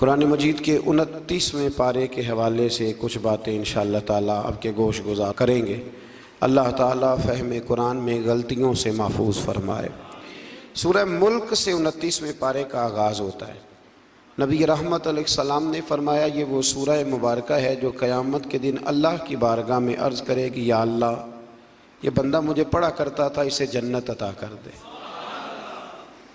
कुरान मजीद के 29वें पारे के हवाले से कुछ बातें इंशाअल्लाह ताला आपके गोश गुजार करेंगे। अल्लाह ताला फ़हम कुरान में गलतियों से महफूज फरमाए। सूरह मुल्क से 29वें पारे का आगाज़ होता है। नबी रहमत अलैहिस्सलाम ने फरमाया, ये वो सूरह मुबारक है जो क़यामत के दिन अल्लाह की बारगाह में अर्ज़ करेगी, या अल्लाह, ये बंदा मुझे पढ़ा करता था, इसे जन्नत अता कर दे।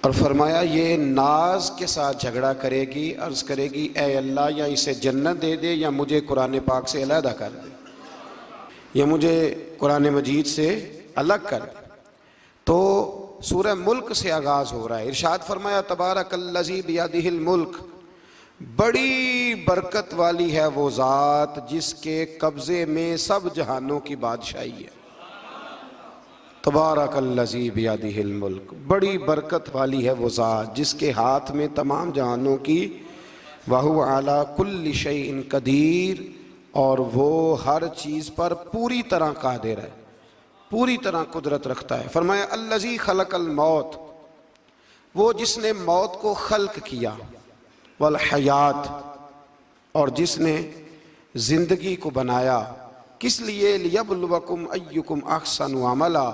और फरमाया ये नाज के साथ झगड़ा करेगी, अर्ज़ करेगी, ए अल्लाह, या इसे जन्नत दे दे या मुझे कुरान पाक से अलहदा कर दे, या मुझे कुरान मजीद से अलग कर दे। तो सूरह मुल्क से आगाज़ हो रहा है। इरशाद फरमाया, तबारकल्लज़ी बियदिहिल मुल्क, बड़ी बरकत वाली है वो ज़ात जिसके कब्ज़े में सब जहानों की बादशाही है। तबारकल्लज़ी बियदिहिल मुल्क, बड़ी बरकत वाली है वो ज़ात जिसके हाथ में तमाम जहानों की, वहुव अला कुल्लि शैइन कदीर, और वो हर चीज़ पर पूरी तरह कादिर है, पूरी तरह कुदरत रखता है। फरमाया अल्लज़ी खलक़ल मौत, वो जिसने मौत को खल्क किया, वल हयात, और जिसने ज़िंदगी को बनाया, किस लिए, लियब्लुवकुम अय्युकुम अहसनु अमला,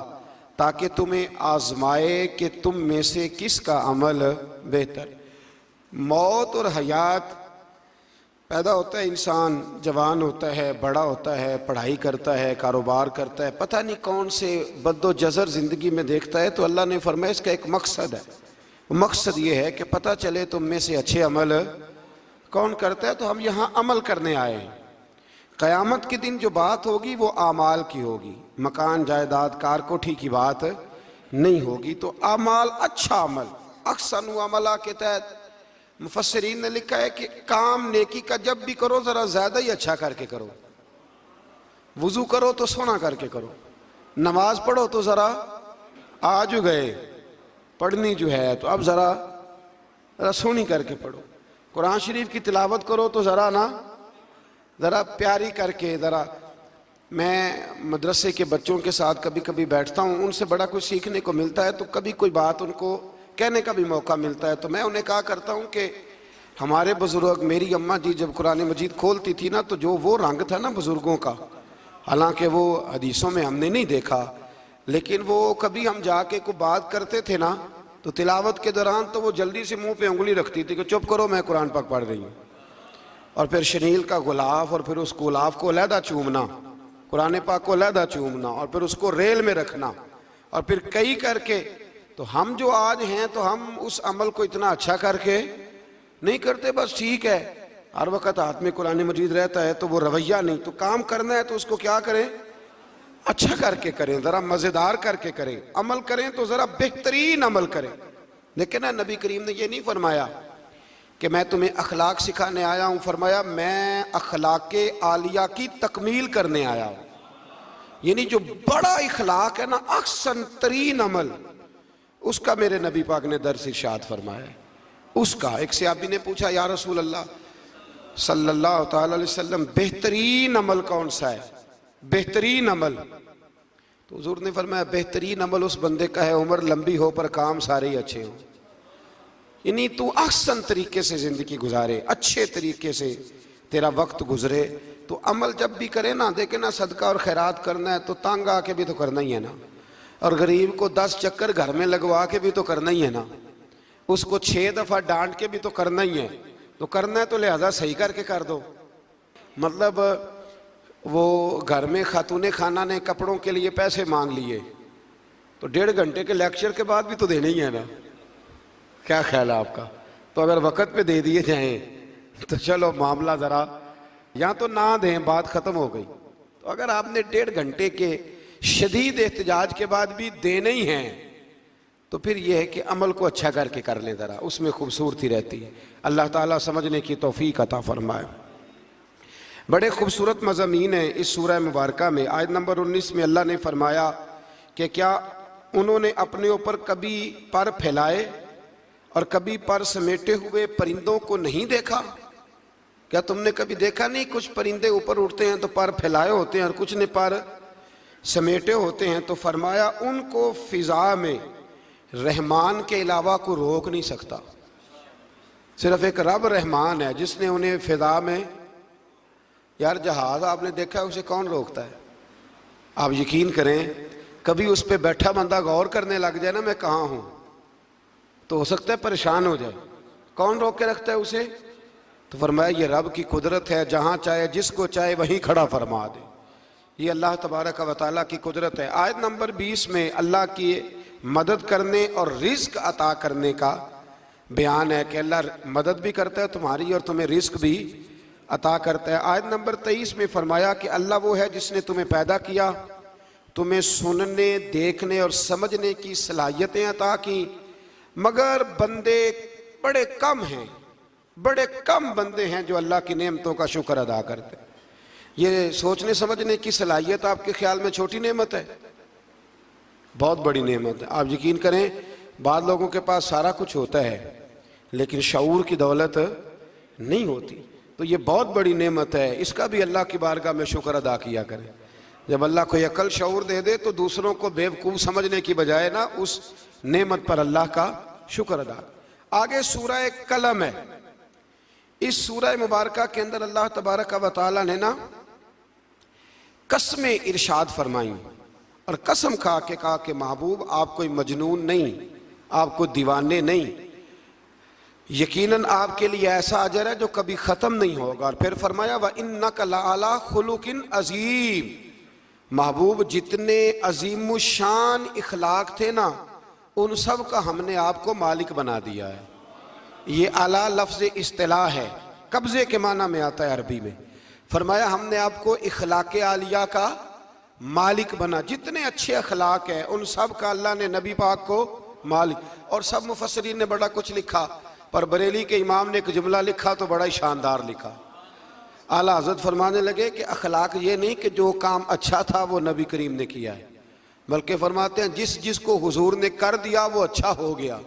ताकि तुम्हें आजमाए कि तुम में से किसका अमल बेहतर। मौत और हयात, पैदा होता है इंसान, जवान होता है, बड़ा होता है, पढ़ाई करता है, कारोबार करता है, पता नहीं कौन से बद्दोजज़र ज़िंदगी में देखता है, तो अल्लाह ने फरमाया इसका एक मकसद है। मकसद ये है कि पता चले तुम में से अच्छे अमल कौन करता है। तो हम यहाँ अमल करने आए हैं। क़यामत के दिन जो बात होगी वो आमाल की होगी, मकान जायदाद कार कोठी की बात नहीं होगी। तो आमाल, अच्छा अमल, अहसनु अमला के तहत मुफस्सिरीन ने लिखा है कि काम नेकी का जब भी करो ज़रा ज़्यादा ही अच्छा करके करो। वज़ू करो तो सोना करके करो, नमाज पढ़ो तो ज़रा, आज गए पढ़नी जो है तो अब ज़रा सोनी करके पढ़ो। कुरान शरीफ की तिलावत करो तो ज़रा ना, ज़रा प्यारी करके। ज़रा, मैं मदरसे के बच्चों के साथ कभी कभी बैठता हूँ, उनसे बड़ा कुछ सीखने को मिलता है, तो कभी कोई बात उनको कहने का भी मौका मिलता है। तो मैं उन्हें कहा करता हूँ कि हमारे बुज़ुर्ग, मेरी अम्मा जी जब कुरान मजीद खोलती थी ना, तो जो वो रंग था ना बुज़ुर्गों का, हालांकि वो हदीसों में हमने नहीं देखा, लेकिन वो कभी हम जाके को बात करते थे ना, तो तिलावत के दौरान तो वो जल्दी से मुंह पे उंगली रखती थी कि चुप करो, मैं कुरान पाक पढ़ रही हूँ। और फिर शनील का गुलाफ, और फिर उस गुलाफ को अलहदा चूमना, कुरान पाक को अलहदा चूमना, और फिर उसको रेल में रखना, और फिर कई करके। तो हम जो आज हैं, तो हम उस अमल को इतना अच्छा करके नहीं करते, बस ठीक है, हर वक्त हाथ में कुरान मजीद रहता है, तो वो रवैया नहीं। तो काम करना है तो उसको क्या करें, अच्छा करके करें, ज़रा मज़ेदार करके करें। अमल करें तो ज़रा बेहतरीन अमल करें। लेकिन ना, नबी करीम ने ये नहीं फरमाया कि मैं तुम्हें अखलाक सिखाने आया हूँ, फरमाया मैं अखलाक आलिया की तकमील करने आया हूँ। यानी जो बड़ा इखलाक है ना, अहसन तरीन अमल, उसका मेरे नबी पाक ने दर्स इरशाद फरमाया है। उसका एक सहाबी ने पूछा, या रसूल अल्लाह सल्लल्लाहु ताला अलैहि वसल्लम, बेहतरीन अमल कौन सा है, बेहतरीन अमल? तो हुजूर ने फरमाया, बेहतरीन अमल उस बंदे का है, उम्र लंबी हो पर काम सारे ही अच्छे हों। यानी तू अहसन तरीके से ज़िंदगी गुजारे, अच्छे तरीके से तेरा वक्त गुजरे। तो अमल जब भी करे ना, देखे ना, सदका और खैरात करना है तो तंग आके भी तो करना ही है ना, और गरीब को 10 चक्कर घर में लगवा के भी तो करना ही है ना, उसको 6 दफ़ा डांट के भी तो करना ही है। तो करना है तो लिहाजा सही करके कर दो। मतलब वो घर में खातूने खाना ने कपड़ों के लिए पैसे मांग लिए, तो 1.5 घंटे के लेक्चर के बाद भी तो देने ही है ना। क्या ख्याल है आपका? तो अगर वक़्त पे दे दिए जाएं तो चलो मामला ज़रा, या तो ना दें, बात ख़त्म हो गई। तो अगर आपने 1.5 घंटे के शदीद एहतजाज के बाद भी देने ही हैं, तो फिर यह है कि अमल को अच्छा करके कर लें, ज़रा उसमें खूबसूरती रहती है। अल्लाह ताला समझने की तौफीक अता फरमाए। बड़े खूबसूरत मज़ामीन हैं इस सूरह मुबारक में। आयत नंबर 19 में अल्लाह ने फरमाया कि क्या उन्होंने अपने ऊपर कभी पर फैलाए और कभी पर समेटे हुए परिंदों को नहीं देखा? क्या तुमने कभी देखा नहीं, कुछ परिंदे ऊपर उड़ते हैं तो पर फैलाए होते हैं और कुछ ने पर समेटे होते हैं। तो फरमाया उनको फिजा में रहमान के अलावा कोई रोक नहीं सकता। सिर्फ एक रब रहमान है जिसने उन्हें फिजा में, यार जहाज आपने देखा है, उसे कौन रोकता है? आप यकीन करें, कभी उस पर बैठा बंदा गौर करने लग जाए ना मैं कहाँ हूँ, तो हो सकता है परेशान हो जाए। कौन रोक के रखता है उसे? तो फरमाया ये रब की कुदरत है, जहाँ चाहे जिसको चाहे वहीं खड़ा फरमा दे। ये अल्लाह तबारक व तआला की कुदरत है। आयत नंबर 20 में अल्लाह की मदद करने और रिज्क अता करने का बयान है कि अल्लाह मदद भी करता है तुम्हारी और तुम्हें रिज्क भी अता करता है। आयत नंबर 23 में फरमाया कि अल्लाह वो है जिसने तुम्हें पैदा किया, तुम्हें सुनने, देखने और समझने की सलाहियतें अता की, मगर बंदे बड़े कम हैं, बड़े कम बंदे हैं जो अल्लाह की नेमतों का शुक्र अदा करते हैं। ये सोचने समझने की सलाहियत आपके ख्याल में छोटी नेमत है? बहुत बड़ी नेमत है। आप यकीन करें, बाद लोगों के पास सारा कुछ होता है लेकिन शऊर की दौलत नहीं होती, तो ये बहुत बड़ी नेमत है। इसका भी अल्लाह की बारगाह में शुक्र अदा किया करें। जब अल्लाह को अकल शऊर दे दे तो दूसरों को बेवकूफ़ समझने की बजाय ना उस नेमत पर अल्लाह का शुक्र अदा। आगे सूरह कलम है। इस सूरह मुबारक के अंदर अल्लाह तबारक व तआला ने ना कसमें इरशाद फरमाई और कसम खा के कहा कि महबूब आप कोई मजनून नहीं, आप कोई दीवाने नहीं, यकीनन आपके लिए ऐसा अजर है जो कभी ख़त्म नहीं होगा। और फिर फरमाया व इन्नका लअला खुलुकिन अज़ीम, महबूब जितने अजीम शान इखलाक थे ना, उन सब का हमने आपको मालिक बना दिया है। ये आला लफ्ज़ इस्तिलाह है, कब्ज़े के माना में आता है अरबी में। फरमाया हमने आपको इखलाक आलिया का मालिक बना, जितने अच्छे अखलाक है उन सब का अल्लाह ने नबी पाक को मालिक। और सब मुफस्सिरीन ने बड़ा कुछ लिखा, पर बरेली के इमाम ने एक जुमला लिखा तो बड़ा ही शानदार लिखा। आला हज़रत फरमाने लगे कि अखलाक ये नहीं कि जो काम अच्छा था वो नबी करीम ने किया है, बल्कि फरमाते हैं जिस जिसको हुजूर ने कर दिया वो अच्छा हो गया,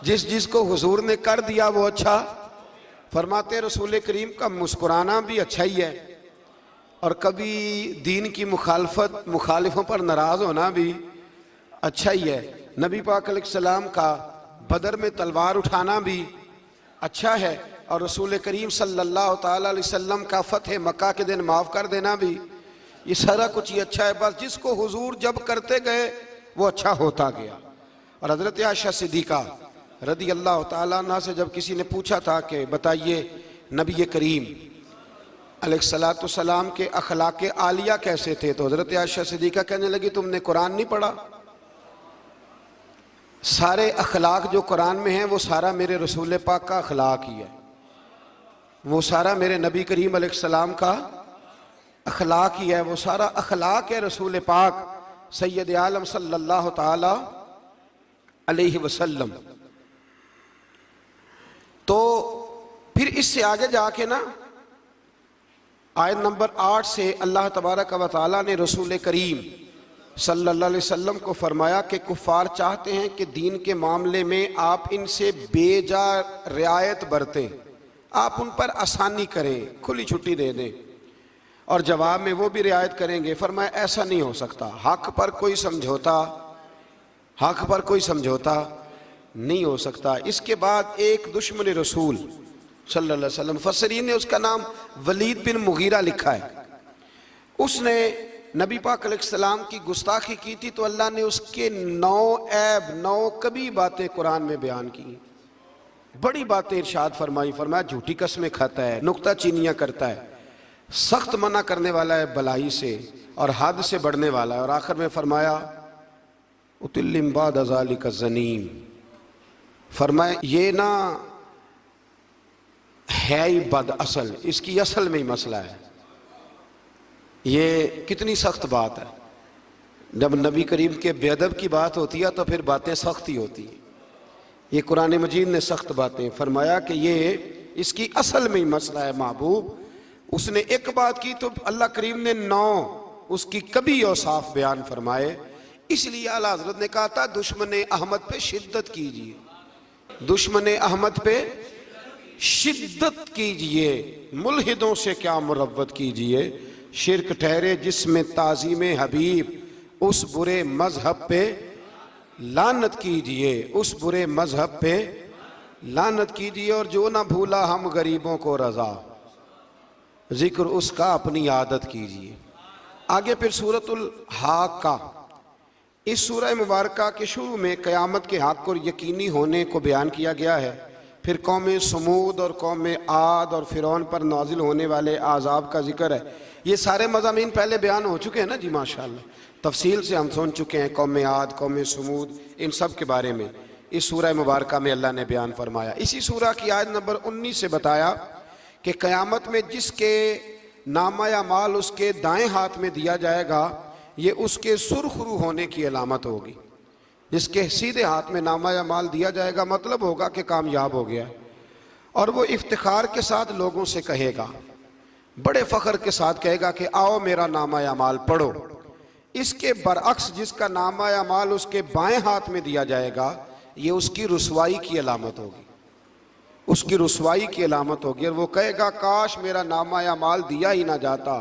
जिस जिसको हुजूर ने कर दिया वो अच्छा। फरमाते रसूल करीम का मुस्कुराना भी अच्छा ही है और कभी दीन की मुखालिफों पर नाराज़ होना भी अच्छा ही है। नबी पाक अलैहिस्सलाम का बदर में तलवार उठाना भी अच्छा है और रसूल करीम सल्लल्लाहु ताला अलैहि वसल्लम का फतह मक्का के दिन माफ़ कर देना भी, ये सारा कुछ ही अच्छा है। बस जिसको हुजूर जब करते गए वो अच्छा होता गया। और हज़रत आयशा सिद्दीक़ा रदी अल्लाह ताला अन्हा से जब किसी ने पूछा था कि बताइए नबी करीम अलैहिस्सलातु सलाम के अखलाक आलिया कैसे थे, तो हज़रत आयशा सिद्दीक़ा कहने लगी तुमने कुरान नहीं पढ़ा? सारे अखलाक जो कुरान में हैं वो सारा मेरे रसूल पाक का अखलाक ही है, वो सारा मेरे नबी करीम अलैहिस्सलाम का अखलाक ही है, वो सारा अखलाक है रसूल पाक सैयद आलम सल्लल्लाहु ताला अलैहि वसल्लम। तो फिर इससे आगे जाके ना आयत नंबर 8 से अल्लाह तबारक व तआला ने रसूल करीम सल्लल्लाहु अलैहि वसल्लम को फरमाया कि कुफ़ार चाहते हैं कि दीन के मामले में आप इनसे बेजा रियायत बरतें, आप उन पर आसानी करें, खुली छुट्टी दे दें और जवाब में वो भी रियायत करेंगे। फरमाया ऐसा नहीं हो सकता, हक पर कोई समझौता नहीं हो सकता। इसके बाद एक दुश्मन रसूल सल्लल्लाहु अलैहि वसल्लम, मुफस्सिरीन ने उसका नाम वलीद बिन मुगीरा लिखा है, उसने नबी पाक अलैहिस्सलाम की गुस्ताखी की थी तो अल्लाह ने उसके 9 ऐब 9 कभी बातें कुरान में बयान की, बड़ी बातें इरशाद फरमाई। फरमाया झूठी कसमें खाता है, नुक्ता चीनियाँ करता है, सख्त मना करने वाला है भलाई से और हद से बढ़ने वाला है। और आखिर में फरमाया उतिल्लिम बाद ज़ालिका ज़नीम, फरमाया ये ना है ही बद असल, इसकी असल में ही मसला है। ये कितनी सख्त बात है, जब नबी करीम के बेअदब की बात होती है तो फिर बातें सख्त ही होती हैं। ये कुरान मजीद ने सख्त बातें फरमाया कि ये इसकी असल में ही मसला है महबूब। उसने एक बात की तो अल्लाह करीम ने 9 उसकी कभी औसाफ बयान फरमाए। इसलिए आला हज़रत ने कहा था दुश्मन अहमद पे शिद्दत कीजिए, दुश्मन अहमद पे शिद्दत कीजिए, मुल्हिदों से क्या मुरव्वत कीजिए, शिरक ठहरे जिसमें ताज़ीम हबीब, उस बुरे मजहब पे लानत कीजिए, उस बुरे मजहब पे लानत कीजिए और जो ना भूला हम गरीबों को रजा, जिक्र उसका अपनी आदत कीजिए। आगे फिर सूरतुल हाक्का, इस सूरह मुबारका के शुरू में क़यामत के हक़ और यकीनी होने को बयान किया गया है। फिर कौम समूद और कौम आद और फ़िरौन पर नाजिल होने वाले आज़ाब का जिक्र है। ये सारे मज़ामीन पहले बयान हो चुके हैं ना जी, माशाअल्लाह तफसील से हम सुन चुके हैं। कौम आद, कौम समूद, इन सब के बारे में इस सूरह मुबारका में अल्लाह ने बयान फरमाया। इसी सूरह की आयत नंबर 19 से बताया कि क़यामत में जिसके नामा या माल उसके दाएं हाथ में दिया जाएगा, ये उसके सुरखरू होने की अलामत होगी। जिसके सीधे हाथ में नामा या माल दिया जाएगा मतलब होगा कि कामयाब हो गया, और वो इफ्तिखार के साथ लोगों से कहेगा, बड़े फ़ख्र के साथ कहेगा कि आओ मेरा नामा या माल पढ़ो। इसके बरअक्स जिसका नामा या माल उसके बाएं हाथ में दिया जाएगा, ये उसकी रुसवाई की अलामत होगी, उसकी रुसवाई की अलामत होगी। और वो कहेगा काश मेरा नामा या माल दिया ही ना जाता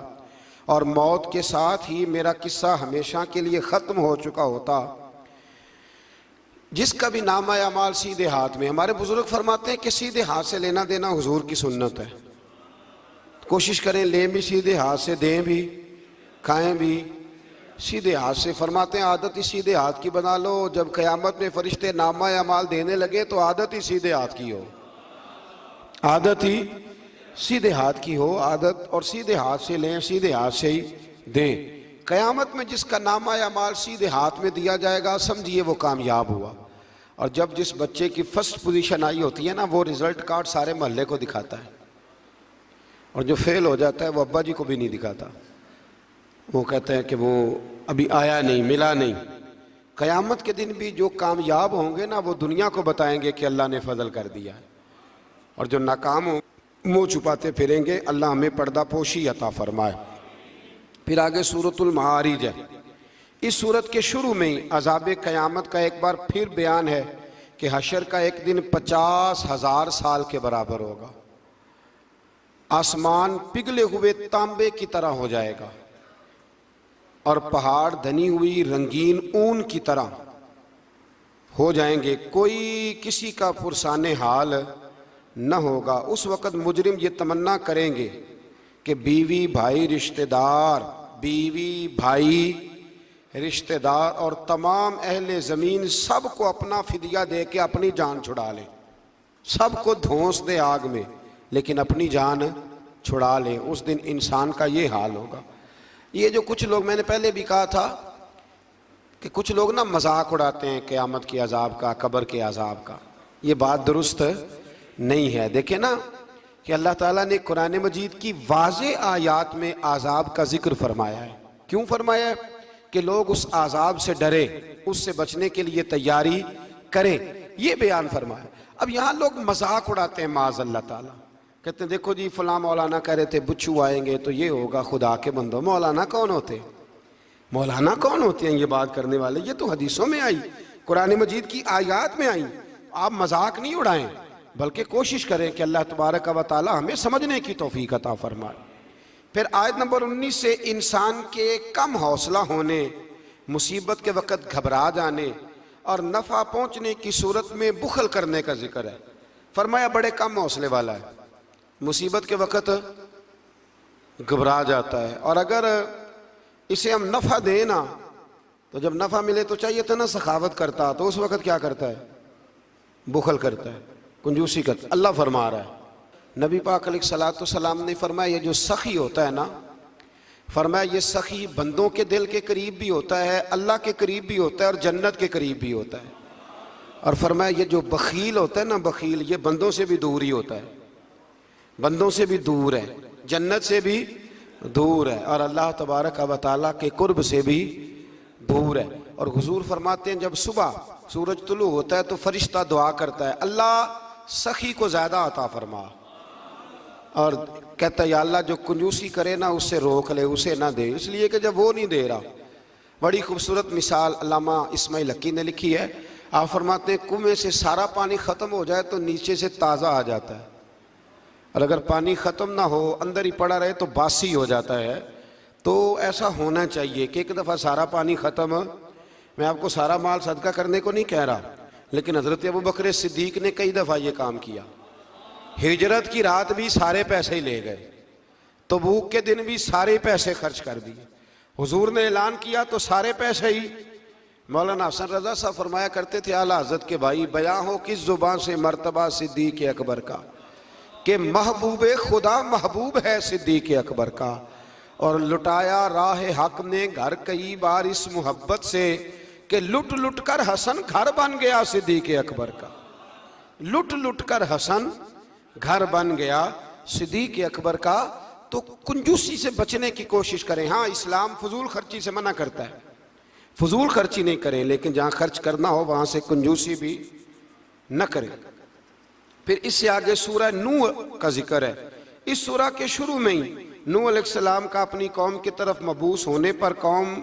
और मौत के साथ ही मेरा किस्सा हमेशा के लिए ख़त्म हो चुका होता। जिसका भी नामा या माल सीधे हाथ में, हमारे बुजुर्ग फरमाते हैं कि सीधे हाथ से लेना देना हुजूर की सुन्नत है। कोशिश करें लें भी सीधे हाथ से, दें भी, खाएं भी सीधे हाथ से। फरमाते हैं आदत ही सीधे हाथ की बना लो। जब क़यामत में फरिश्ते नामा या माल देने लगे तो आदत ही सीधे हाथ की हो, आदत ही सीधे हाथ की हो, आदत, और सीधे हाथ से लें, सीधे हाथ से ही दें। क़यामत में जिसका नामा या माल सीधे हाथ में दिया जाएगा, समझिए वो कामयाब हुआ। और जब जिस बच्चे की फर्स्ट पोजीशन आई होती है ना, वो रिज़ल्ट कार्ड सारे मोहल्ले को दिखाता है, और जो फेल हो जाता है वो अब्बा जी को भी नहीं दिखाता। वो कहते हैं कि वो अभी आया नहीं, मिला नहीं। क़यामत के दिन भी जो कामयाब होंगे ना, वो दुनिया को बताएंगे कि अल्लाह ने फजल कर दिया है, और जो नाकाम हो मुँह छुपाते फिरेंगे। अल्लाह हमें पर्दा पोशी अता फरमाए। फिर आगे सूरतुल मारिज है। इस सूरत के शुरू में ही अज़ाब क़यामत का एक बार फिर बयान है कि हशर का एक दिन 50,000 साल के बराबर होगा। आसमान पिघले हुए तांबे की तरह हो जाएगा और पहाड़ धनी हुई रंगीन ऊन की तरह हो जाएंगे। कोई किसी का पुरसाने हाल न होगा। उस वक़्त मुजरिम ये तमन्ना करेंगे कि बीवी भाई रिश्तेदार, बीवी भाई रिश्तेदार और तमाम अहले ज़मीन सबको अपना फिदिया दे के अपनी जान छुड़ा लें, सबको धोंस दे आग में, लेकिन अपनी जान छुड़ा लें। उस दिन इंसान का ये हाल होगा। ये जो कुछ लोग, मैंने पहले भी कहा था कि कुछ लोग ना मजाक उड़ाते हैं क़यामत के अजाब का, कब्र के अजाब का, ये बात दुरुस्त नहीं है। देखें ना कि अल्लाह ताला ने कुरान मजीद की वाज़े आयात में आज़ाब का जिक्र फरमाया है। क्यों फरमाया है? कि लोग उस आज़ाब से डरे, उससे बचने के लिए तैयारी करें, ये बयान फरमाया। अब यहाँ लोग मजाक उड़ाते हैं माज़ अल्लाह ताला, कहते हैं देखो जी फ़लाँ मौलाना कह रहे थे बुच्चू आएंगे तो ये होगा। खुदा के बंदो, मौलाना कौन होते, मौलाना कौन होते हैं ये बात करने वाले? ये तो हदीसों में आई, कुरान मजीद की आयात में आई। आप मजाक नहीं उड़ाएं, बल्कि कोशिश करें कि अल्लाह तबारक व तआला हमें समझने की तौफीक अता फरमाए। फिर आयत नंबर 19 से इंसान के कम हौसला होने, मुसीबत के वक़्त घबरा जाने और नफ़ा पहुँचने की सूरत में बुखल करने का जिक्र है। फरमाया बड़े कम हौसले वाला है, मुसीबत के वक़्त घबरा जाता है, और अगर इसे हम नफ़ा दें ना, तो जब नफ़ा मिले तो चाहिए था ना सखावत करता, तो उस वक़्त क्या करता है? बुखल करता है, कंजूसी करता। अल्लाह फरमा रहा है, नबी पाक अलैहिस्सलाम ने फरमाया ये जो सखी होता है ना, फरमाया ये सखी बंदों के दिल के करीब भी होता है, अल्लाह के करीब भी होता है और जन्नत के करीब भी होता है। और फरमाया ये जो बखील होता है ना, बखील, ये बंदों से भी दूर ही होता है, बंदों से भी दूर है, जन्नत से भी दूर है, और अल्लाह तबारक व तआला के कुर्ब से भी दूर है। और हुजूर फरमाते हैं जब सुबह सूरज तुलू होता है तो फरिश्ता दुआ करता है, अल्लाह सखी को ज़्यादा अता फरमा, और कहता है या अल्लाह जो कंजूसी करे ना उससे रोक ले, उसे ना दे, इसलिए कि जब वो नहीं दे रहा। बड़ी खूबसूरत मिसाल अल्लामा इस्माइल हकी ने लिखी है। आप फरमाते हैं कुएं से सारा पानी ख़त्म हो जाए तो नीचे से ताज़ा आ जाता है, और अगर पानी ख़त्म ना हो, अंदर ही पड़ा रहे तो बासी हो जाता है। तो ऐसा होना चाहिए कि एक दफ़ा सारा पानी ख़त्म, मैं आपको सारा माल सदका करने को नहीं कह रहा, लेकिन हज़रत अबू बकर सिद्दीक ने कई दफ़ा ये काम किया। हिजरत की रात भी सारे पैसे ही ले गए, तबूक के दिन भी सारे पैसे खर्च कर दिए। हुजूर ने ऐलान किया तो सारे पैसे ही। मौलाना हसन रजा साहब फरमाया करते थे आला हज़रत के भाई, बयां हो किस जुबान से मर्तबा सिद्दीक अकबर का, कि महबूब खुदा महबूब है सिद्दीक अकबर का। और लुटाया राह हक ने घर कई बार इस मोहब्बत से, कि लुट लुट कर हसन घर बन गया सिद्दीक अकबर का। लुट लुट कर हसन घर बन गया सिद्दीक अकबर का। तो कंजूसी से बचने की कोशिश करें। हाँ, इस्लाम फजूल खर्ची से मना करता है, फजूल खर्ची नहीं करें, लेकिन जहाँ खर्च करना हो वहाँ से कंजूसी भी न करें। फिर इससे आगे सूरह नूह का जिक्र है। इस सूरह के शुरू में ही नूह अलैहिस्सलाम का अपनी कौम की तरफ मबूस होने पर कौम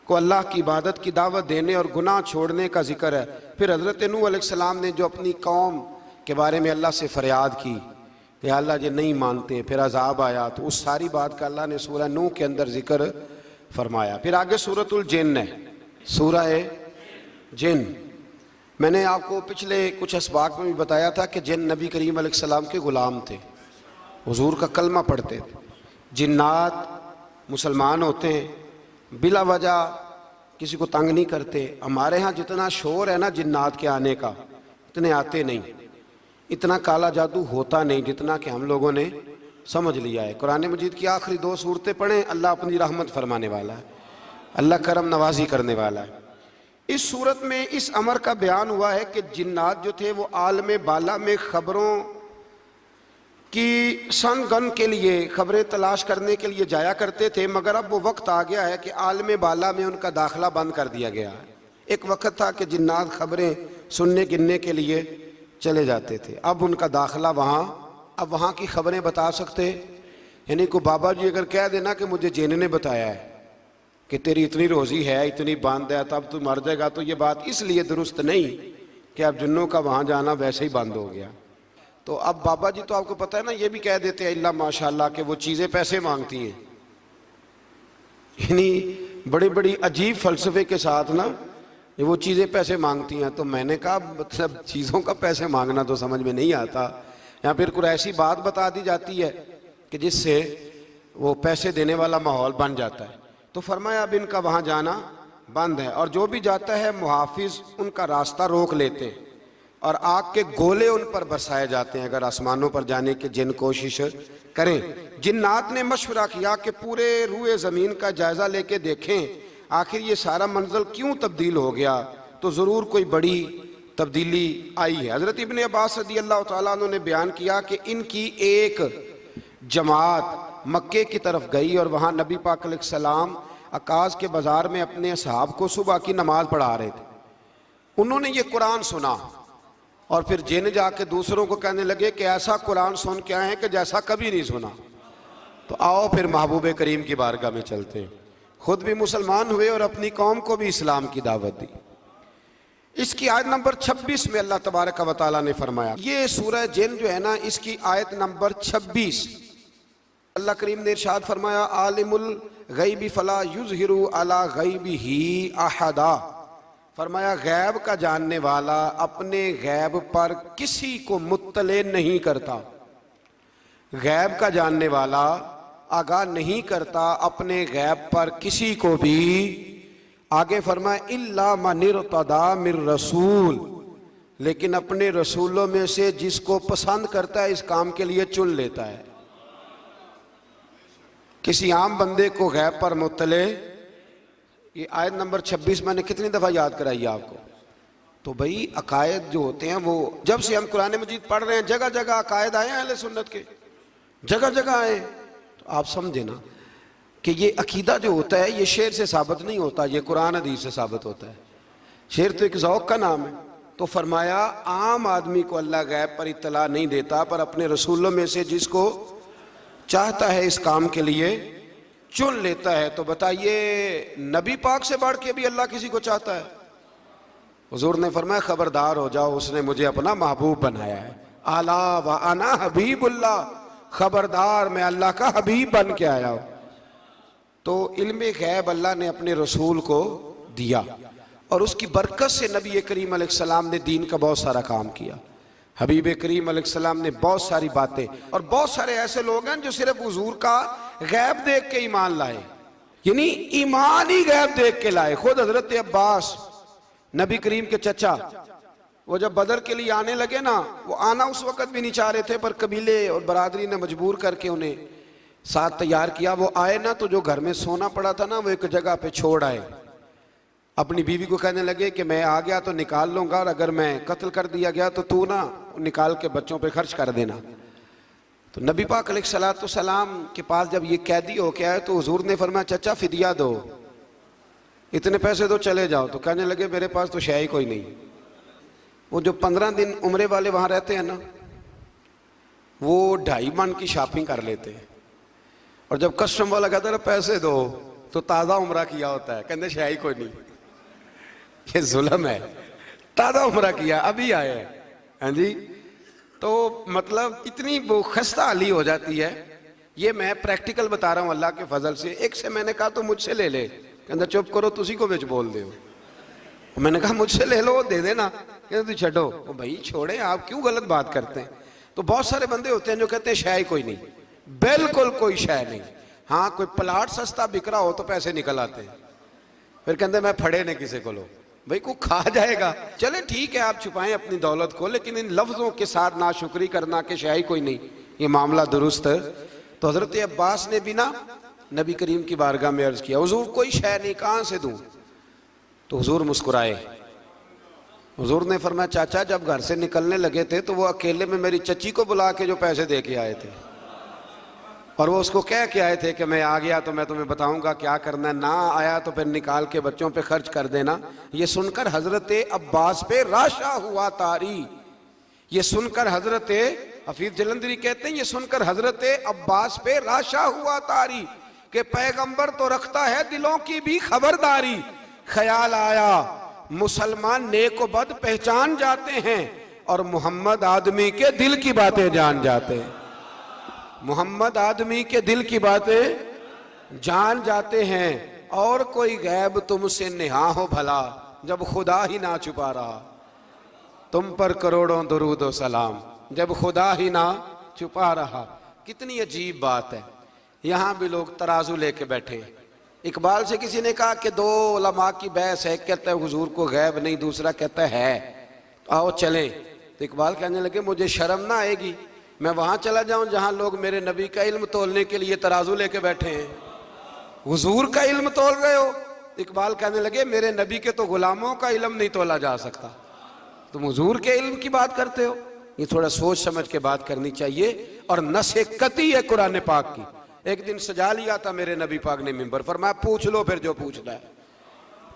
को अल्लाह की इबादत की दावत देने और गुनाह छोड़ने का जिक्र है। फिर हज़रत नूह अलैहिस्सलाम ने जो अपनी कौम के बारे में अल्लाह से फरियाद की कि अल्लाह ये नहीं मानते, फिर अजाब आया, तो उस सारी बात का अल्लाह ने सूरह नूह के अंदर जिक्र फरमाया। फिर आगे सूरतुल जिन्न है, सूरह जिन्न। मैंने आपको पिछले कुछ असबाक में भी बताया था कि जिन्न नबी करीम अलैहिस्सलाम के ग़ुलाम थे, हुजूर का कलमा पढ़ते थे। जिन्नात मुसलमान होते हैं, बिला वजह किसी को तंग नहीं करते। हमारे यहाँ जितना शोर है ना जिन्नात के आने का, इतने आते नहीं, इतना काला जादू होता नहीं जितना कि हम लोगों ने समझ लिया है। कुरान मजीद की आखिरी 2 सूरतें पढ़ें, अल्लाह अपनी रहमत फरमाने वाला है, अल्लाह करम नवाजी करने वाला है। इस सूरत में इस अमर का बयान हुआ है कि जिन्नात जो थे वो आलम बाला में ख़बरों कि सन गन के लिए खबरें तलाश करने के लिए जाया करते थे, मगर अब वो वक्त आ गया है कि आलम बाला में उनका दाखिला बंद कर दिया गया है। एक वक्त था कि जिन्नात खबरें सुनने गिनने के लिए चले जाते थे, अब उनका दाखिला अब वहाँ की खबरें बता सकते। यानी को बाबा जी अगर कह देना कि मुझे जिन ने बताया है कि तेरी इतनी रोज़ी है, इतनी बांध है, तब तू मर जाएगा, तो ये बात इसलिए दुरुस्त नहीं कि अब जिन्नों का वहाँ जाना वैसे ही बंद हो गया। तो अब बाबा जी तो आपको पता है ना, ये भी कह देते हैं इल्ला माशाल्लाह कि वो चीज़ें पैसे मांगती हैं। यानी बड़ी बड़ी अजीब फ़लसफ़े के साथ ना वो चीज़ें पैसे मांगती हैं। तो मैंने कहा मतलब चीज़ों का पैसे मांगना तो समझ में नहीं आता, या फिर कोई ऐसी बात बता दी जाती है कि जिससे वो पैसे देने वाला माहौल बन जाता है। तो फरमाया अब इनका वहाँ जाना बंद है, और जो भी जाता है मुहाफिज उनका रास्ता रोक लेते हैं और आग के गोले उन पर बरसाए जाते हैं अगर आसमानों पर जाने की जिन कोशिश करें। जिन्नात ने मशवरा किया कि पूरे रूए ज़मीन का जायज़ा लेके देखें आखिर ये सारा मंजर क्यों तब्दील हो गया, तो ज़रूर कोई बड़ी तब्दीली आई है। हज़रत इब्ने अब्बास रज़ियल्लाहु तआला अन्हु ने बयान किया कि इनकी एक जमात मक्के की तरफ गई और वहाँ नबी पाक अलैहिस्सलाम अकाज़ के बाज़ार में अपने असहाब को सुबह की नमाज पढ़ा रहे थे। उन्होंने ये कुरान सुना और फिर जिन जाके दूसरों को कहने लगे कि ऐसा कुरान सुन के आए हैं कि जैसा कभी नहीं सुना। तो आओ फिर महबूब करीम की बारगाह में चलते हैं। खुद भी मुसलमान हुए और अपनी कौम को भी इस्लाम की दावत दी। इसकी आयत नंबर 26 में अल्लाह तबारक व तआला ने फरमाया, ये सूरह जिन जो है ना, इसकी आयत नंबर 26 अल्लाह करीम ने इरशाद फरमाया, आलिमुल गैबी फला युज़हिरु अला गैबिही अहदा। फरमाया गैब का जानने वाला अपने गैब पर किसी को मुत्तले नहीं करता। गैब का जानने वाला आगाह नहीं करता अपने गैब पर किसी को भी। आगे फरमाया इल्ला मन इर्तदा मिर रसूल, लेकिन अपने रसूलों में से जिसको पसंद करता है इस काम के लिए चुन लेता है। किसी आम बंदे को गैब पर मुत्तले, ये आयत नंबर 26 मैंने कितनी दफ़ा याद कराई आपको। तो भाई अकायद जो होते हैं वो जब से हम कुरान मजीद पढ़ रहे हैं जगह जगह अकायद आए हैं अहले सुन्नत के, जगह जगह आए। तो आप समझे ना कि ये अकीदा जो होता है ये शेर से साबित नहीं होता, ये कुरान हदीस से साबित होता है। शेर तो एक ज़ौक़ का नाम है। तो फरमाया आम आदमी को अल्लाह गैब पर इत्तला नहीं देता, पर अपने रसूलों में से जिसको चाहता है इस काम के लिए चुन लेता है। तो बताइए नबी पाक से बढ़ के भी अल्लाह किसी को चाहता है? हुजूर ने फरमाया खबरदार हो जाओ, उसने मुझे अपना महबूब बनाया है। आला व अना हबीबुल्लाह, खबरदार मैं अल्लाह का हबीब बन के आया हूं। तो इल्म गैब अल्लाह ने अपने रसूल को दिया। और उसकी बरकत से नबी करीम अलैहिस्सलाम ने दीन का बहुत सारा काम किया। हबीब करीम अलैहिस्सलाम ने बहुत सारी बातें, और बहुत सारे ऐसे लोग हैं जो सिर्फ हुजूर का गैब देख के ईमान लाए, यानी ईमान ही गैब देख के लाए। खुद हजरत अब्बास नबी करीम के चचा, वो जब बदर के लिए आने लगे ना, वो आना उस वक्त भी नहीं चाह रहे थे, पर कबीले और बरादरी ने मजबूर करके उन्हें साथ तैयार किया। वो आए ना तो जो घर में सोना पड़ा था ना, वो एक जगह पे छोड़ आए। अपनी बीवी को कहने लगे कि मैं आ गया तो निकाल लूंगा, और अगर मैं कत्ल कर दिया गया तो तू ना निकाल के बच्चों पे खर्च कर देना। तो नबी पाक अलैहिस्सलाम के पास जब ये कैदी हो के आए तो हुजूर ने फरमाया, चचा फिदिया दो, इतने पैसे दो, चले जाओ। तो कहने लगे मेरे पास तो शय ही कोई नहीं। वो जो 15 दिन उम्रे वाले वहां रहते हैं ना, वो 2.5 मन की शॉपिंग कर लेते हैं, और जब कस्टम वाला कहता है पैसे दो तो ताज़ा उम्रा किया होता है, कहते शय ही कोई नहीं। ये जुल्म है, ताज़ा उम्रा किया अभी आए हैं। हाँ जी, तो मतलब इतनी वो खस्ता हाली हो जाती है। ये मैं प्रैक्टिकल बता रहा हूँ अल्लाह के फजल से। एक से मैंने कहा तो मुझसे ले ले, कहता चुप करो तुसी को बिच बोल दे। मैंने कहा मुझसे ले लो, दे देना, कहते तू छो। वो भाई छोड़े, आप क्यों गलत बात करते हैं। तो बहुत सारे बंदे होते हैं जो कहते हैं शय कोई नहीं, बिल्कुल कोई शय नहीं। हाँ, कोई प्लाट सस्ता बिक रहा हो तो पैसे निकल आते हैं, फिर कहते मैं फड़े ने किसी को लो, भाई को खा जाएगा। चले ठीक है, आप छुपाएं अपनी दौलत को, लेकिन इन लफ्जों के साथ नाशुक्री करना कि शय कोई नहीं, ये मामला दुरुस्त है। तो हजरत अब्बास ने भी ना नबी करीम की बारगाह में अर्ज किया, हुजूर कोई शय नहीं, कहाँ से दूं। तो हुजूर मुस्कुराए। हुजूर ने फरमाया, चाचा जब घर से निकलने लगे थे तो वो अकेले में मेरी चची को बुला के जो पैसे दे के आए थे, और वो उसको कह के आए थे कि मैं आ गया तो मैं तुम्हें बताऊंगा क्या करना है, ना आया तो फिर निकाल के बच्चों पे खर्च कर देना। ये सुनकर हजरत अब्बास पे राशा हुआ तारी। ये सुनकर हजरत हफीज जलंधरी कहते हैं, ये सुनकर हजरत अब्बास पे राशा हुआ तारी कि पैगंबर तो रखता है दिलों की भी खबरदारी। ख्याल आया मुसलमान नेक व बद पहचान जाते हैं, और मोहम्मद आदमी के दिल की बातें जान जाते हैं। मोहम्मद आदमी के दिल की बातें जान जाते हैं, और कोई गैब तुमसे नेहा हो भला, जब खुदा ही ना छुपा रहा। तुम पर करोड़ों दुरूद व सलाम, जब खुदा ही ना छुपा रहा। कितनी अजीब बात है। यहाँ भी लोग तराजू लेके बैठे। इकबाल से किसी ने कहा कि 2 उलमा की बहस है, कहता है हुजूर को गैब नहीं, दूसरा कहता है आओ चले। तो इकबाल कहने लगे मुझे शर्म ना आएगी, मैं वहां चला जाऊं जहां लोग मेरे नबी का इल्म तोलने के लिए तराजू लेके बैठे हैं, हुजूर का इल्म तोल रहे हो। इकबाल कहने लगे मेरे नबी के तो गुलामों का इल्म नहीं तोला जा सकता, तुम हुजूर के इल्म की बात करते हो। ये थोड़ा सोच समझ के बात करनी चाहिए। और नसे कती है कुरान पाक की। एक दिन सजा लिया था मेरे नबी पाक ने मिंबर, फरमाया पूछ लो फिर जो पूछना है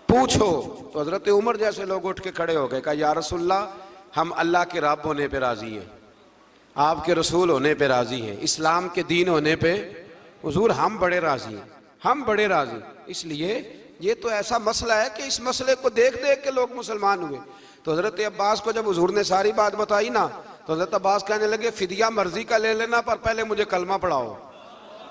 पूछो। तो हजरत उमर जैसे लोग उठ के खड़े हो गए, कहा या रसूलल्लाह हम अल्लाह के रब होने पे राजी हैं, आपके रसूल होने पे राजी हैं, इस्लाम के दीन होने पे हुजूर हम बड़े राजी हैं, हम बड़े राजी। इसलिए ये तो ऐसा मसला है कि इस मसले को देख देख के लोग मुसलमान हुए। तो हजरत अब्बास को जब हुजूर ने सारी बात बताई ना, तो हजरत अब्बास कहने लगे फिदिया मर्जी का ले लेना, पर पहले मुझे कलमा पढ़ाओ।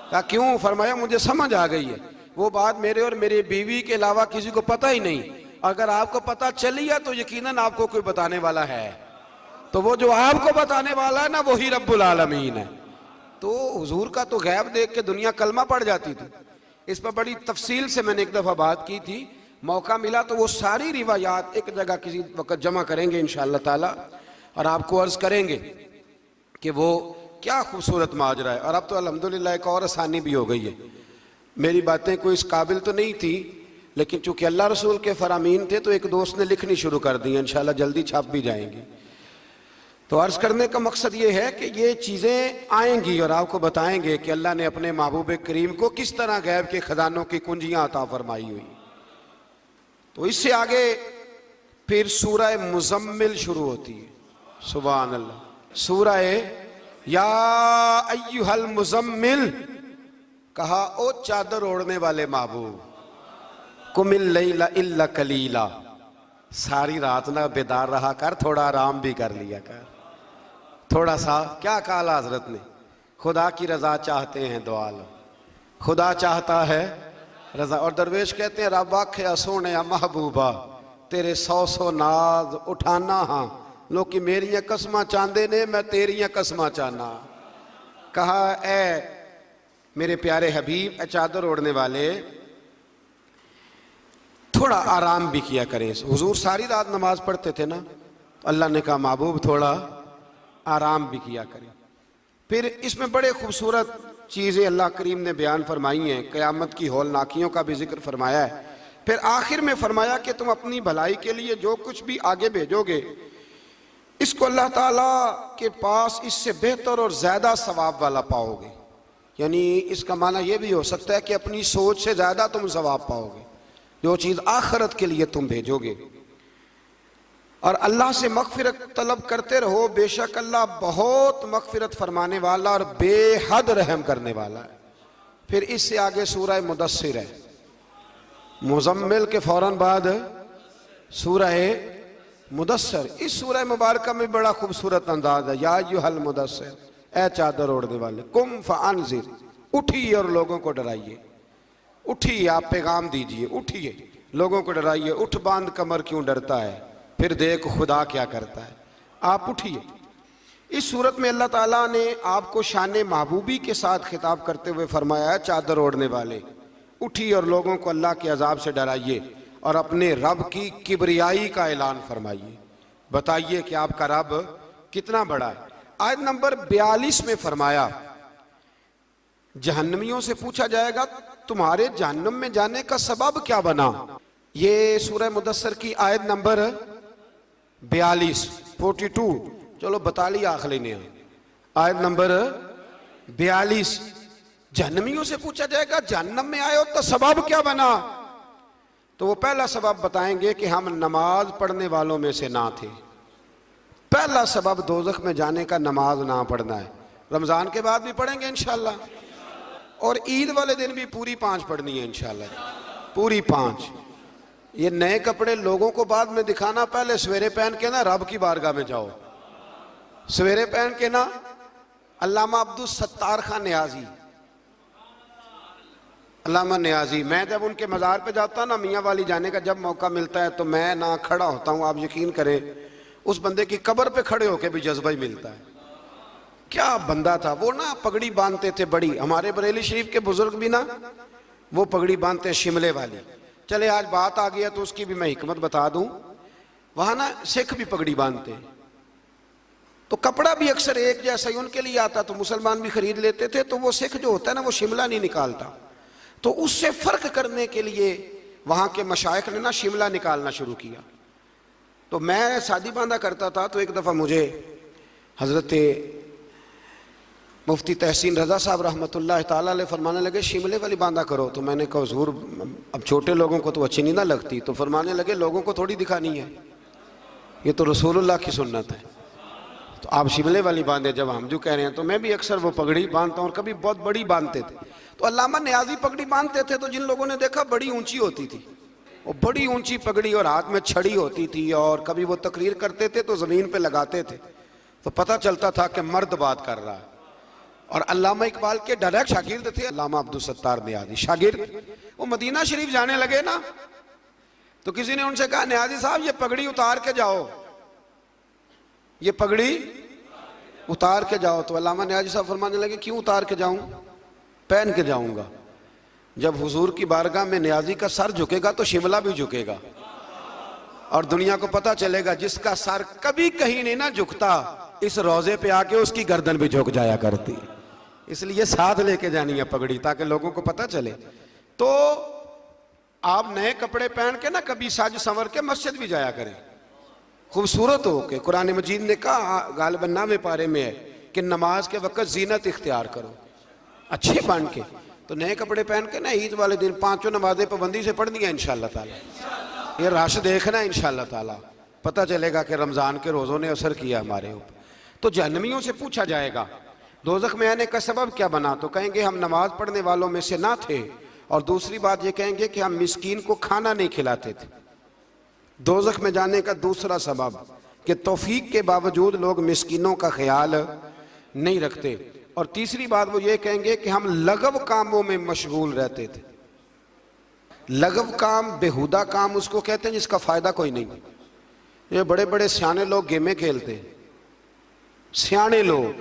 कहा क्यों? फरमाया मुझे समझ आ गई है, वो बात मेरे और मेरी बीवी के अलावा किसी को पता ही नहीं, अगर आपको पता चली है तो यकीनन आपको कोई बताने वाला है, तो वो जो आपको बताने वाला है ना वही रब्बुल आलमीन है। तो हुजूर का तो गैब देख के दुनिया कलमा पड़ जाती थी। इस पर बड़ी तफसील से मैंने एक दफ़ा बात की थी, मौका मिला तो वो सारी रिवायात एक जगह किसी वक्त जमा करेंगे इंशाअल्लाह ताला, और आपको अर्ज करेंगे कि वो क्या खूबसूरत माजरा है। और अब तो अल्हम्दुलिल्लाह एक और आसानी भी हो गई है। मेरी बातें कोई इस काबिल तो नहीं थी, लेकिन चूंकि अल्लाह रसूल के फरामीन थे तो एक दोस्त ने लिखनी शुरू कर दी, इंशाअल्लाह जल्दी छाप भी जाएंगी। तो अर्ज करने का मकसद ये है कि ये चीज़ें आएंगी और आपको बताएंगे कि अल्लाह ने अपने महबूब करीम को किस तरह गैब के खजानों की कुंजियां अता फरमाई हुई। तो इससे आगे फिर सूरह मुज़म्मिल शुरू होती है। सुभान अल्लाह। सूरह या अय्युहल मुज़म्मिल, कहा ओ चादर ओढ़ने वाले महबूब, कुमिल लैला इल्ला कलीला, सारी रात ना बेदार रहा कर, थोड़ा आराम भी कर लिया कर, थोड़ा सा। क्या कहा हजरत ने? खुदा की रजा चाहते हैं दो आलम, खुदा चाहता है रजा। और दरवेश कहते हैं रब आखे सोने महबूबा तेरे 100 नाज उठाना हाँ लोग मेरिया कसमां चाहते ने मैं तेरिया कसमां चाहना। कहा ए मेरे प्यारे हबीब ए चादर ओढ़ने वाले थोड़ा आराम भी किया करें। हुजूर सारी रात नमाज पढ़ते थे ना, अल्लाह ने कहा महबूब थोड़ा आराम भी किया करें। फिर इसमें बड़े खूबसूरत चीज़ें अल्लाह करीम ने बयान फरमाई हैं, क़यामत की हौलनाकियों का भी जिक्र फरमाया है। फिर आखिर में फरमाया कि तुम अपनी भलाई के लिए जो कुछ भी आगे भेजोगे इसको अल्लाह ताला के पास इससे बेहतर और ज़्यादा सवाब वाला पाओगे। यानी इसका माना यह भी हो सकता है कि अपनी सोच से ज़्यादा तुम सवाब पाओगे जो चीज़ आखिरत के लिए तुम भेजोगे। और अल्लाह से मग़फ़िरत तलब करते रहो, बेशक अल्लाह बहुत मग़फ़िरत फरमाने वाला और बेहद रहम करने वाला है। फिर इससे आगे सूरह मुदस्सिर है, मुज़म्मिल के फ़ौरन बाद सूरह मुदस्सिर। इस सूरह मुबारक में बड़ा खूबसूरत अंदाज है, या अय्युहल मुदस्सिर, ए चादर ओढ़ने वाले, कुम फ़अन्ज़िर, उठिए और लोगों को डराइए। उठिए, आप पैगाम दीजिए, उठिए लोगों को डराइए। उठ बांध कमर क्यों डरता है, फिर देख खुदा क्या करता है। आप उठिए। इस सूरत में अल्लाह ताला ने आपको शान महबूबी के साथ खिताब करते हुए फरमाया है, चादर ओढ़ने वाले उठिए और लोगों को अल्लाह के अजाब से डराइए और अपने रब की किबरियाई का ऐलान फरमाइए। बताइए कि आपका रब कितना बड़ा है। आयत नंबर 42 में फरमाया, जहन्नमियों से पूछा जाएगा तुम्हारे जहन्नम में जाने का सबब क्या बना। ये सूरह मुदस्सिर की आयत नंबर 42 चलो बता लिया आखिरी ने। आयत नंबर 42, जहन्नमियों से पूछा जाएगा जहन्नम में आए हो तो सबब क्या बना। तो वो पहला सबब बताएंगे कि हम नमाज पढ़ने वालों में से ना थे। पहला सबब दोज़ख में जाने का नमाज ना पढ़ना है। रमज़ान के बाद भी पढ़ेंगे इंशाल्लाह, और ईद वाले दिन भी पूरी 5 पढ़नी है इंशाल्लाह, पूरी 5। ये नए कपड़े लोगों को बाद में दिखाना, पहले सवेरे पहन के ना रब की बारगाह में जाओ। सवेरे पहन के ना अल्लामा अब्दुल सत्तार खान न्याजी, अल्लामा न्याजी, मैं जब उनके मज़ार पे जाता ना मियाँ वाली जाने का जब मौका मिलता है तो मैं ना खड़ा होता हूँ। आप यकीन करें उस बंदे की कब्र पे खड़े होके भी जज्बा ही मिलता है। क्या बंदा था वो ना, पगड़ी बांधते थे बड़ी। हमारे बरेली शरीफ के बुजुर्ग भी ना वो पगड़ी बांधते हैं शिमले वाली। चले आज बात आ गया तो उसकी भी मैं हिकमत बता दूं। वहां ना सिख भी पगड़ी बांधते हैं, तो कपड़ा भी अक्सर एक जैसा ही उनके लिए आता, तो मुसलमान भी खरीद लेते थे। तो वो सिख जो होता है ना वो शिमला नहीं निकालता, तो उससे फर्क करने के लिए वहां के मशाइख ने ना शिमला निकालना शुरू किया। तो मैं शादी बांधा करता था, तो एक दफा मुझे हजरत मुफ्ती तहसीन रज़ा साहब रहमतुल्लाह ताला अलैह फरमाने लगे शिमले वाली बांधा करो। तो मैंने कहा हुजूर अब छोटे लोगों को तो अच्छी नहीं ना लगती। तो फरमाने लगे लोगों को थोड़ी दिखानी है, ये तो रसूलुल्लाह की सुन्नत है, तो आप शिमले वाली बांधे। जब हम जो कह रहे हैं तो मैं भी अक्सर वो पगड़ी बांधता हूँ, और कभी बहुत बड़ी बांधते थे। तो अल्लामा न्याजी पगड़ी बांधते थे, तो जिन लोगों ने देखा बड़ी ऊंची होती थी, वो बड़ी ऊंची पगड़ी और हाथ में छड़ी होती थी, और कभी वो तकरीर करते थे तो ज़मीन पे लगाते थे, तो पता चलता था कि मर्द बात कर रहा है। और अल्लामा इकबाल के डायरेक्ट शागिर्द थे अल्लामा अब्दुल सत्तार न्याजी, शागिर्द। वो मदीना शरीफ जाने लगे ना, तो किसी ने उनसे कहा न्याजी साहब ये पगड़ी उतार के जाओ, ये पगड़ी उतार के जाओ। तो अल्लामा न्याजी साहब फरमाने लगे क्यों उतार के जाऊं, पहन के जाऊंगा। जब हुजूर की बारगाह में न्याजी का सर झुकेगा तो शिमला भी झुकेगा, और दुनिया को पता चलेगा जिसका सर कभी कहीं नहीं ना झुकता, इस रोजे पे आके उसकी गर्दन भी झुक जाया करती। इसलिए साथ लेके जानी है पगड़ी, ताकि लोगों को पता चले। तो आप नए कपड़े पहन के ना कभी साज संवर के मस्जिद भी जाया करें, खूबसूरत हो के। कुरान मजीद ने कहा गालिबन 9वें पारे में है कि नमाज के वक्त जीनत इख्तियार करो, अच्छे बन के। तो नए कपड़े पहन के ना ईद वाले दिन 5 नमाजें पाबंदी से पढ़नी है इंशाअल्लाह ताला। ये रश देखना है इंशाअल्लाह ताला, पता चलेगा कि रमज़ान के रोज़ों ने असर किया हमारे ऊपर। तो जहन्नमियों से पूछा जाएगा दोज़ख में आने का सबब क्या बना, तो कहेंगे हम नमाज पढ़ने वालों में से ना थे। और दूसरी बात ये कहेंगे कि हम मिस्कीन को खाना नहीं खिलाते थे। दोज़ख में जाने का दूसरा सबब कि तौफीक के बावजूद लोग मिस्कीनों का ख्याल नहीं रखते। और तीसरी बात वो ये कहेंगे कि हम लगव कामों में मशगूल रहते थे। लगव काम, बेहुदा काम उसको कहते हैं जिसका फायदा कोई नहीं। ये बड़े बड़े सियाने लोग गेमें खेलते हैं, सियाने लोग,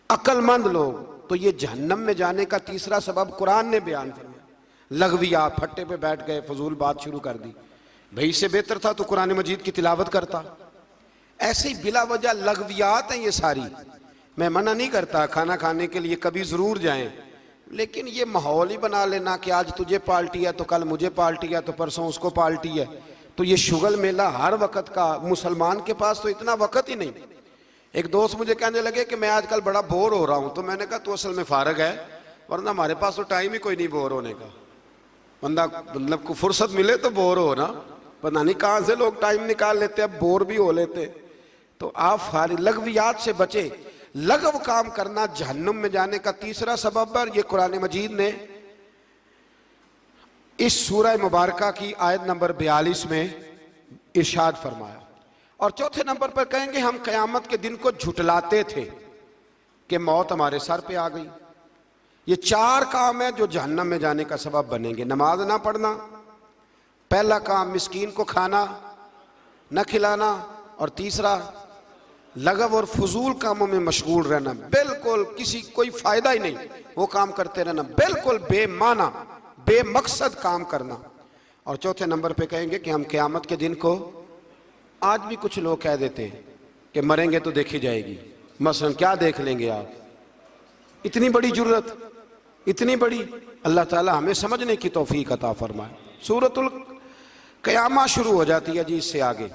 अक्लमंद लोग, तो ये जहन्नम में जाने का तीसरा सबब कुरान ने बयान फरमाया। लगवियात, फट्टे पे बैठ गए, फजूल बात शुरू कर दी। भाई इससे बेहतर था तो कुरान मजीद की तिलावत करता। ऐसे ही बिला वजह लगवियात हैं ये सारी। मैं मना नहीं करता खाना खाने के लिए कभी ज़रूर जाएं, लेकिन ये माहौल ही बना लेना कि आज तुझे पार्टी है तो कल मुझे पार्टी है तो परसों उसको पार्टी है, तो ये शुगल मेला हर वक्त का। मुसलमान के पास तो इतना वक्त ही नहीं। एक दोस्त मुझे कहने लगे कि मैं आजकल बड़ा बोर हो रहा हूँ, तो मैंने कहा तो असल में फारग है, वरना हमारे पास तो टाइम ही कोई नहीं बोर होने का। बंदा मतलब को फुर्सत मिले तो बोर हो ना, पता नहीं कहाँ से लोग टाइम निकाल लेते, अब बोर भी हो लेते। तो आप फारिग लगवियात से बचे। लगव काम करना जहन्नुम में जाने का तीसरा सबब है। ये कुरान मजीद ने इस सूरह मुबारका की आयत नंबर 42 में इरशाद फरमाया। और चौथे नंबर पर कहेंगे हम क़यामत के दिन को झुटलाते थे कि मौत हमारे सर पे आ गई। ये चार काम है जो जहन्नम में जाने का सबब बनेंगे। नमाज ना पढ़ना, पहला काम मिस्कीन को खाना न खिलाना, और तीसरा लगव और फजूल कामों में मशगूल रहना, बिल्कुल किसी कोई फायदा ही नहीं वो काम करते रहना, बिल्कुल बेमाना बेमकसद काम करना। और चौथे नंबर पे कहेंगे कि हम क़यामत के दिन को, आज भी कुछ लोग कह देते हैं कि मरेंगे तो देखी जाएगी। मसलन क्या देख लेंगे आप, इतनी बड़ी जुर्रत, इतनी बड़ी। अल्लाह ताला हमें समझने की तौफीक अता फरमाए। सूरतुल क़यामा शुरू हो जाती है जी इससे आगे।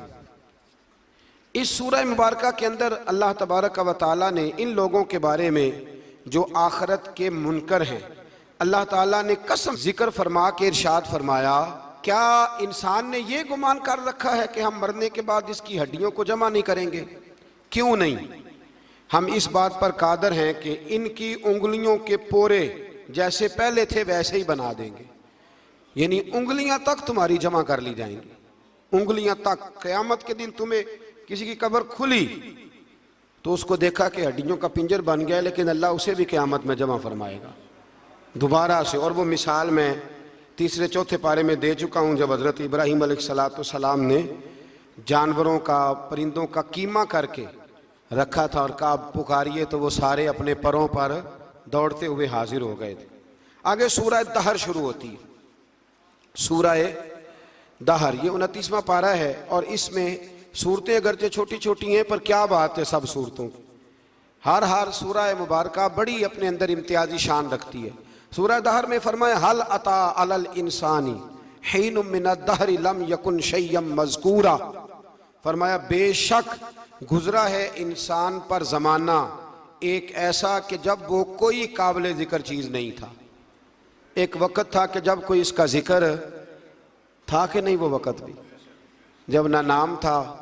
इस सूरह मुबारका के अंदर अल्लाह तबारक व तआला ने इन लोगों के बारे में जो आखिरत के मुनकर हैं, अल्लाह ताला ने कसम जिक्र फरमा के इरशाद फरमाया, क्या इंसान ने ये गुमान कर रखा है कि हम मरने के बाद इसकी हड्डियों को जमा नहीं करेंगे? क्यों नहीं, हम इस बात पर कादर हैं कि इनकी उंगलियों के पोरे जैसे पहले थे वैसे ही बना देंगे। यानी उंगलियां तक तुम्हारी जमा कर ली जाएंगी, उंगलियां तक। क़यामत के दिन तुम्हें किसी की कब्र खुली तो उसको देखा कि हड्डियों का पिंजर बन गया, लेकिन अल्लाह उसे भी क़यामत में जमा फरमाएगा दोबारा से। और वो मिसाल मैं तीसरे चौथे पारे में दे चुका हूँ, जब हज़रत इब्राहीम अलैहिस्सलाम ने जानवरों का, परिंदों का कीमा करके रखा था और कहा पुकारिए, तो वो सारे अपने परों पर दौड़ते हुए हाजिर हो गए थे। आगे सूरह दहर शुरू होती है। सूरह दहर ये 29वां पारा है, और इसमें सूरतें अगरचे छोटी छोटी हैं पर क्या बात है सब सूरतों की। हर सूरह मुबारका बड़ी अपने अंदर इम्तियाजी शान रखती है। सूरह दहर में फरमाया हल अता अलल इंसानीहीनुम मिनद दहरि लम यकुन शैय्यम मज़कूरा। फरमाया बेशक गुजरा है इंसान पर ज़माना एक ऐसा कि जब वो कोई काबिल ज़िक्र चीज़ नहीं था। एक वक़्त था कि जब कोई इसका ज़िक्र था कि नहीं, वो वक़्त भी जब ना नाम था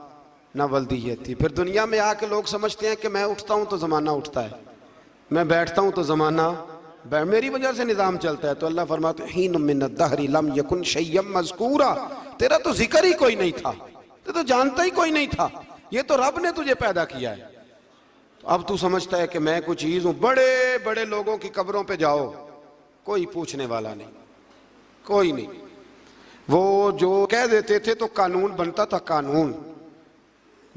ना वल्दियत थी। फिर दुनिया में आके लोग समझते हैं कि मैं उठता हूँ तो ज़माना उठता है, मैं बैठता हूँ तो ज़माना मेरी वजह से निज़ाम चलता है। तो अल्लाह फरमाते हैं हीन मिनद दहरि लम यकुन शैय्यम मज़कूरा, तेरा तो जिक्र ही कोई नहीं था, तेरा तो जानता ही कोई नहीं था, ये तो रब ने तुझे पैदा किया है। तो अब तू समझता है कि मैं कोई चीज़ हूँ। बड़े बड़े लोगों की कब्रों पे जाओ, कोई पूछने वाला नहीं, कोई नहीं। वो जो कह देते थे तो कानून बनता था, कानून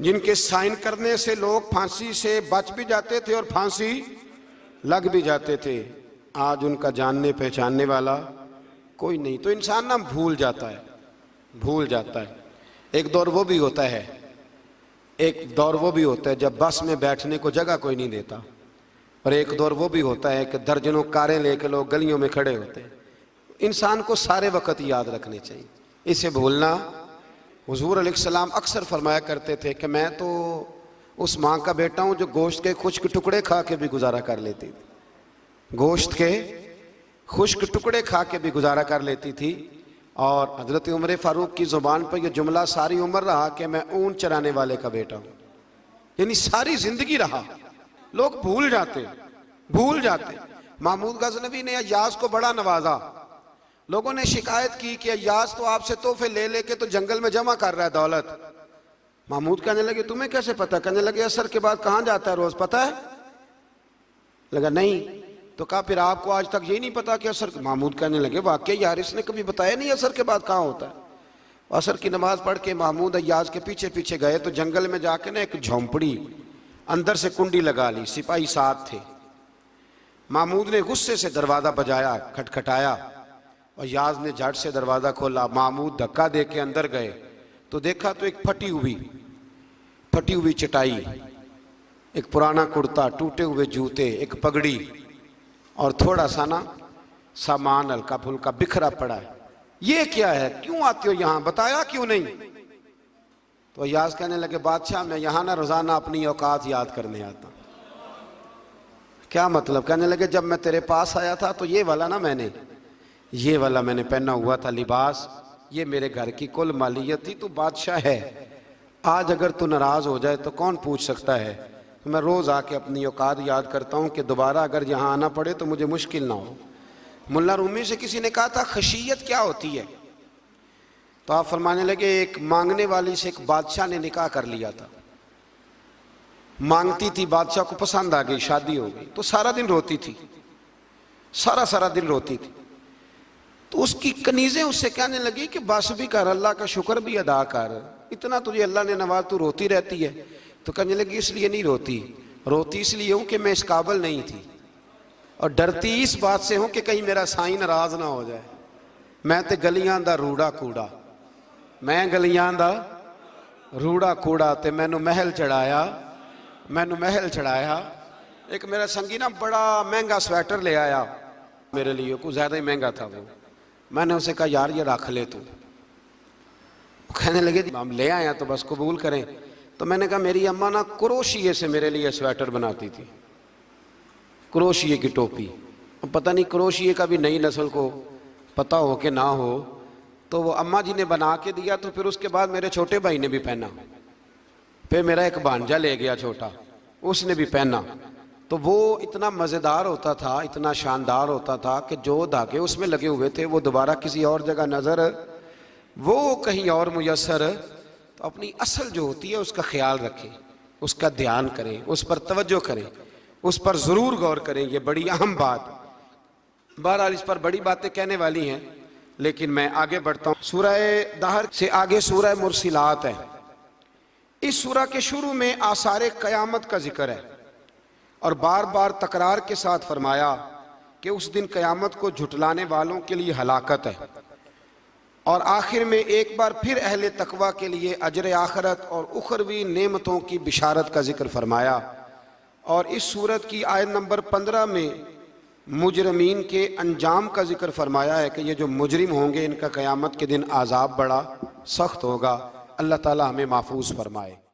जिनके साइन करने से लोग फांसी से बच भी जाते थे और फांसी लग भी जाते थे। आज उनका जानने पहचानने वाला कोई नहीं। तो इंसान ना भूल जाता है, भूल जाता है। एक दौर वो भी होता है, एक दौर वो भी होता है जब बस में बैठने को जगह कोई नहीं देता, और एक दौर वो भी होता है कि दर्जनों कारें लेके लोग गलियों में खड़े होते हैं। इंसान को सारे वक्त याद रखने चाहिए, इसे भूलना। हुजूर अलैहिस्सलाम अक्सर फरमाया करते थे कि मैं तो उस माँ का बेटा हूँ जो गोश्त के खुश्क टुकड़े खा के भी गुजारा कर लेती थी, गोश्त के खुश्क टुकड़े खा के भी गुजारा कर लेती थी। और हज़रत उमर फ़ारूक की ज़ुबान पर यह जुमला सारी उम्र रहा कि मैं ऊँट चराने वाले का बेटा हूँ, यानी सारी ज़िंदगी रहा। लोग भूल जाते, भूल जाते। महमूद गज़नवी ने अय्याज़ को बड़ा नवाजा। लोगों ने शिकायत की कि अय्याज़ तो आपसे तोहफे ले लेके तो जंगल में जमा कर रहा है दौलत। महमूद कहने लगे तुम्हें कैसे पता? कहने लगे असर के बाद कहाँ जाता है रोज़, पता है? लगा नहीं, तो कहा फिर आपको आज तक यही नहीं पता कि असर? महमूद कहने लगे वाकई यार, इसने कभी बताया नहीं असर के बाद कहाँ होता है। असर की नमाज पढ़ के महमूद अय्याज के पीछे पीछे गए तो जंगल में जाके ना एक झोंपड़ी, अंदर से कुंडी लगा ली, सिपाही साथ थे। महमूद ने गुस्से से दरवाज़ा बजाया, खटखटाया, और याज ने झट से दरवाज़ा खोला। महमूद धक्का दे के अंदर गए तो देखा तो एक फटी हुई चटाई, एक पुराना कुर्ता, टूटे हुए जूते, एक पगड़ी और थोड़ा सा ना सामान हल्का फुल्का बिखरा पड़ा है। ये क्या है, क्यों आते हो यहाँ, बताया क्यों नहीं? तो अय्याज कहने लगे बादशाह मैं यहाँ ना रोज़ाना अपनी औकात याद करने आता। क्या मतलब? कहने लगे जब मैं तेरे पास आया था तो ये वाला मैंने पहना हुआ था लिबास, ये मेरे घर की कुल मालियत थी, तू बादशाह है। आज अगर तू नाराज़ हो जाए तो कौन पूछ सकता है? तो मैं रोज़ आके अपनी औकात याद करता हूँ कि दोबारा अगर यहाँ आना पड़े तो मुझे मुश्किल ना हो। मुल्ला रूमी से किसी ने कहा था खशियत क्या होती है, तो आप फरमाने लगे एक मांगने वाली से एक बादशाह ने निकाह कर लिया था। मांगती थी, बादशाह को पसंद आ गई, शादी हो गई, तो सारा दिन रोती थी, सारा दिन रोती थी। तो उसकी कनीज़ें उससे कहने लगी कि बस भी कर, अल्लाह का शुक्र भी अदा कर, इतना तुझे अल्लाह ने नवाज, तू रोती रहती है। तो कहने लगी इसलिए नहीं रोती इसलिए हूँ कि मैं इस काबिल नहीं थी, और डरती इस बात से हूँ कि कहीं मेरा साईं नाराज ना हो जाए। मैं तो गलियां दा रूड़ा कूड़ा, मैं गलियां दा रूड़ा कूड़ा, ते मैनू महल चढ़ाया। एक मेरा संगी ना बड़ा महंगा स्वेटर ले आया मेरे लिए, कुछ ज़्यादा ही महंगा था वो। मैंने उसे कहा यार ये रख ले तू। कहने लगे हम ले आए तो बस कबूल करें। तो मैंने कहा मेरी अम्मा ना क्रोशिये से मेरे लिए स्वेटर बनाती थी, क्रोशिये की टोपी। पता नहीं क्रोशिये का भी नई नस्ल को पता हो कि ना हो, तो वो अम्मा जी ने बना के दिया। तो फिर उसके बाद मेरे छोटे भाई ने भी पहना, फिर मेरा एक भांजा ले गया छोटा, उसने भी पहना। तो वो इतना मज़ेदार होता था, इतना शानदार होता था कि जो धागे उसमें लगे हुए थे वो दोबारा किसी और जगह नज़र, वो कहीं और मुयस्सर। तो अपनी असल जो होती है उसका ख्याल रखें, उसका ध्यान करें, उस पर तवज्जो करें, उस पर ज़रूर गौर करें। ये बड़ी अहम बात, बहरहाल इस पर बड़ी बातें कहने वाली हैं, लेकिन मैं आगे बढ़ता हूँ। सूरह दहर से आगे सूरह मुरसिलात है। इस सूरह के शुरू में आसारे क़यामत का जिक्र है और बार बार तकरार के साथ फरमाया कि उस दिन क़यामत को झुटलाने वालों के लिए हलाकत है, और आखिर में एक बार फिर अहले तकवा के लिए अजर आखरत और उखरवी नेमतों की बिशारत का जिक्र फरमाया। और इस सूरत की आयत नंबर 15 में मुजरमीन के अंजाम का जिक्र फरमाया है कि ये जो मुजरिम होंगे इनका क़यामत के दिन आज़ाब बड़ा सख्त होगा। अल्लाह ताला हमें महफूज फरमाए।